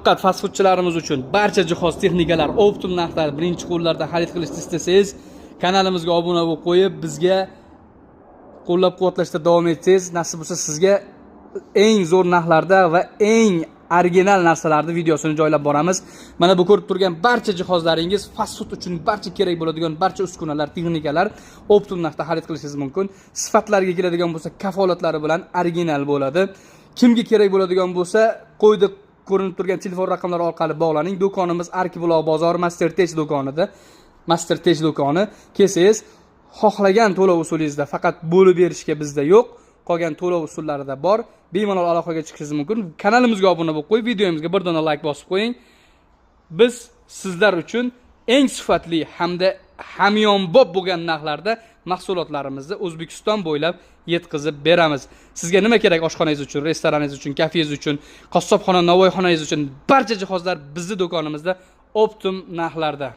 Faqat fast foodchilarimiz uchun barcha jihoz, texnikalar optim narxlarda birinchi qo'llarda xarid qilishni istasangiz, kanalimizga obuna bo'lib qo'yib, bizga qo'llab-quvvatlashda davom etsangiz, nasib bo'lsa sizga eng zo'r narxlarda va eng original narsalarni videosini joylab boramiz. Mana bu ko'rib turgan barcha jihozlaringiz fast food uchun barcha kerak bo'ladigan barcha uskunalar, texnikalar optim narxda xarid qilishingiz mumkin. Sifatlarga keladigan bo'lsa, kafolatlari bilan original bo'ladi. Kimga kerak bo'ladigan bo'lsa, qo'yda ko'rinib turgan telefon raqamlari orqali bog'laning. Do'konimiz Arkibuloq bozor Mastertech do'konida. Mastertech do'koni. Kelsangiz, xohlagan to'lov usulingizda faqat bo'lib berishga bizda yo'q. Qolgan to'lov usullarida bor. Bemalol aloqaga chiqishingiz mumkin. Kanalimizga obuna bo'lib qo'yib, videomizga bir dona like bosib qo'ying. Biz sizlar uchun eng sifatli hamda hamyonbop bo'lgan narxlarda mahsulotlarimizni O'zbekiston bo'ylab yetkazib beramiz. Sizga nima kerak oshxonangiz uchun, restoraningiz uchun, kafengiz uchun, qassobxona, navoiyxonangiz uchun barcha jihozlar bizning do'konimizda optim narxlarda.